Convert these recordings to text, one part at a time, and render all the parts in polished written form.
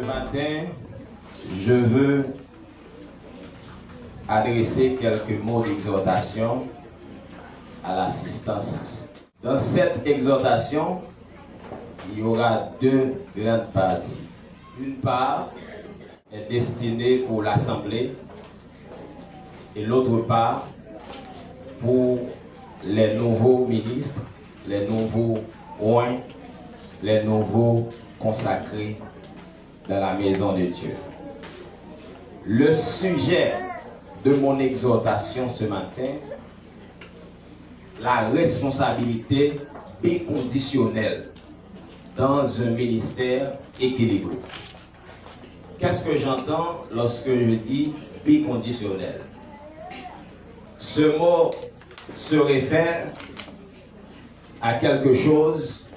matin, je veux adresser quelques mots d'exhortation à l'assistance. Dans cette exhortation, il y aura deux grandes parties. Une part est destinée pour l'Assemblée et l'autre part pour les nouveaux ministres, les nouveaux oints, les nouveaux consacrés dans la maison de Dieu. Le sujet de mon exhortation ce matin, la responsabilité biconditionnelle dans un ministère équilibré. Qu'est-ce que j'entends lorsque je dis biconditionnel? Ce mot se réfère à quelque chose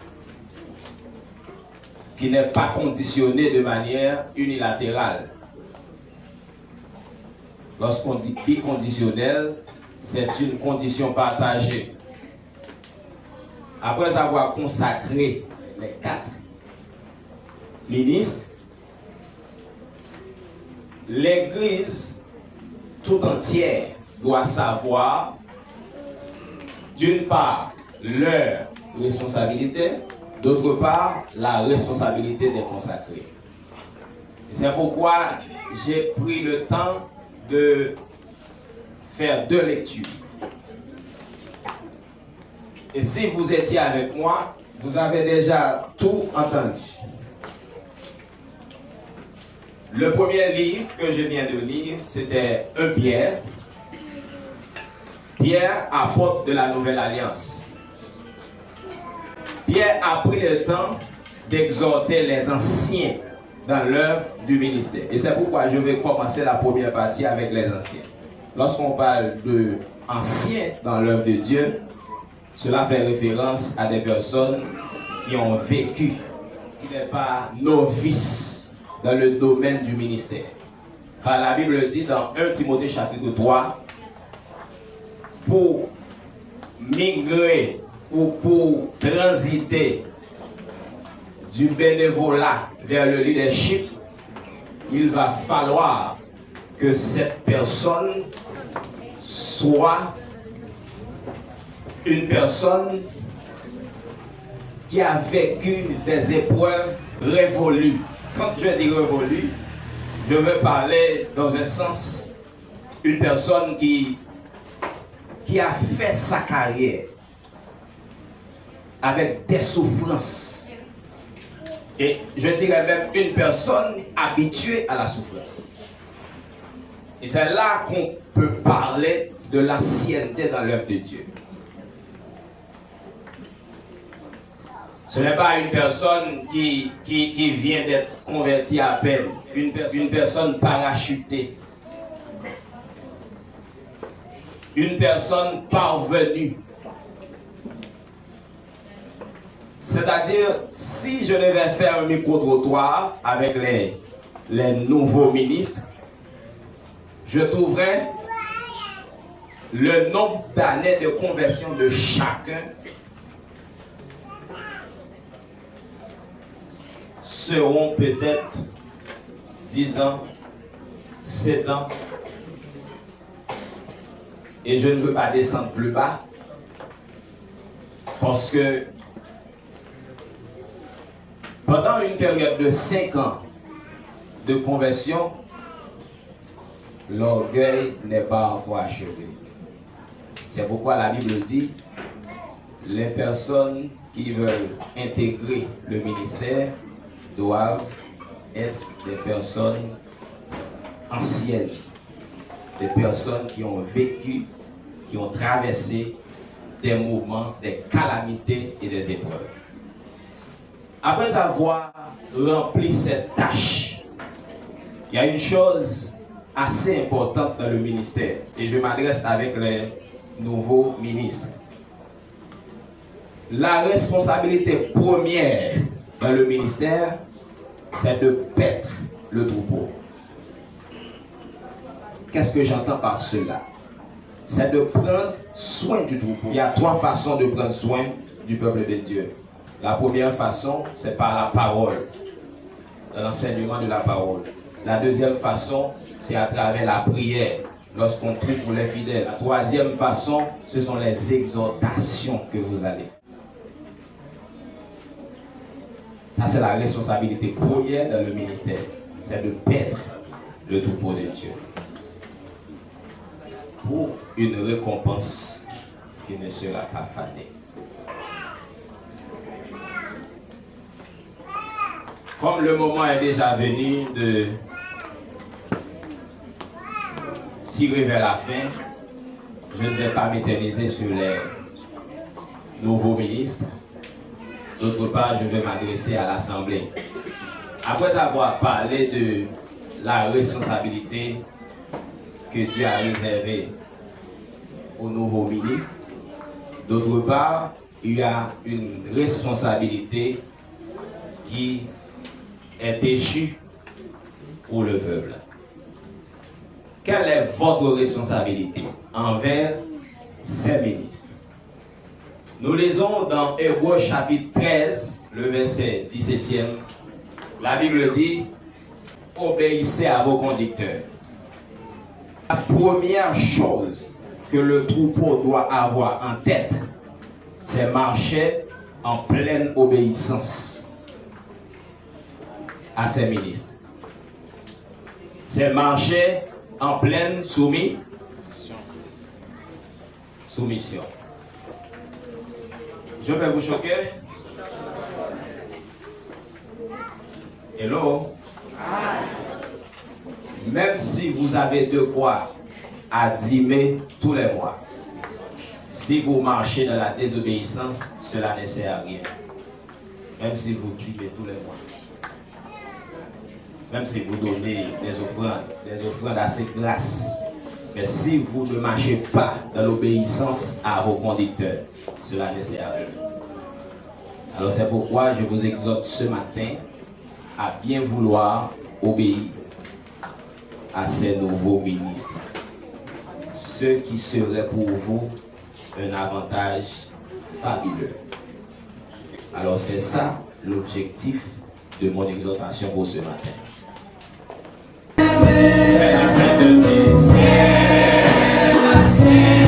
qui n'est pas conditionné de manière unilatérale. Lorsqu'on dit biconditionnel, c'est une condition partagée. Après avoir consacré les 4 ministres, l'Église tout entière doit savoir, d'une part, leur responsabilité, d'autre part, la responsabilité des consacrés. C'est pourquoi j'ai pris le temps de faire 2 lectures. Et si vous étiez avec moi, vous avez déjà tout entendu. Le premier livre que je viens de lire, c'était 1 Pierre. Pierre, apôtre de la Nouvelle Alliance. Pierre a pris le temps d'exhorter les anciens dans l'œuvre du ministère. Et c'est pourquoi je vais commencer la première partie avec les anciens. Lorsqu'on parle de anciens dans l'œuvre de Dieu, cela fait référence à des personnes qui ont vécu, qui n'est pas novices dans le domaine du ministère. Car la Bible dit dans 1 Timothée chapitre 3, pour migrer ou pour transiter du bénévolat vers le leadership, il va falloir que cette personne soit une personne qui a vécu des épreuves révolues. Quand je dis révolues, je veux parler dans un sens, une personne qui a fait sa carrière avec des souffrances. Et je dirais même une personne habituée à la souffrance. Et c'est là qu'on peut parler de l'ancienneté dans l'œuvre de Dieu. Ce n'est pas une personne qui vient d'être convertie à peine, une personne parachutée, une personne parvenue. C'est-à-dire, si je devais faire un micro-trottoir avec les nouveaux ministres, je trouverais le nombre d'années de conversion de chacun seront peut-être 10 ans, 7 ans, et je ne veux pas descendre plus bas, parce que pendant une période de 5 ans de conversion, l'orgueil n'est pas encore achevé. C'est pourquoi la Bible dit, les personnes qui veulent intégrer le ministère doivent être des personnes anciennes, des personnes qui ont vécu, qui ont traversé des moments, des calamités et des épreuves. Après avoir rempli cette tâche, il y a une chose assez importante dans le ministère, et je m'adresse avec les nouveaux ministres. La responsabilité première dans le ministère, c'est de paître le troupeau. Qu'est-ce que j'entends par cela? C'est de prendre soin du troupeau. Il y a 3 façons de prendre soin du peuple de Dieu. La première façon, c'est par la parole. dans l'enseignement de la parole. La deuxième façon, c'est à travers la prière, lorsqu'on prie pour les fidèles. La troisième façon, ce sont les exhortations que vous allez faire. Ça, c'est la responsabilité première dans le ministère. C'est de paître le troupeau de Dieu pour une récompense qui ne sera pas fanée. Comme le moment est déjà venu de tirer vers la fin, je ne vais pas m'éterniser sur les nouveaux ministres. D'autre part, je vais m'adresser à l'Assemblée. Après avoir parlé de la responsabilité que Dieu a réservée aux nouveaux ministres, d'autre part, il y a une responsabilité qui est échue pour le peuple. Quelle est votre responsabilité envers ces ministres? Nous lisons dans Hébreux chapitre 13, le verset 17e. La Bible dit, obéissez à vos conducteurs. La première chose que le troupeau doit avoir en tête, c'est marcher en pleine obéissance à ses ministres. C'est marcher en pleine soumission. Je vais vous choquer. Hello. Même si vous avez de quoi à dîmer tous les mois, si vous marchez dans la désobéissance, cela ne sert à rien. Même si vous dîmez tous les mois. Même si vous donnez des offrandes assez grasses. Mais si vous ne marchez pas dans l'obéissance à vos conducteurs, cela ne sert à rien. Alors c'est pourquoi je vous exhorte ce matin à bien vouloir obéir à ces nouveaux ministres. Ce qui serait pour vous un avantage fabuleux. Alors c'est ça l'objectif de mon exhortation pour ce matin. C'est la sainteté, c'est la sainteté.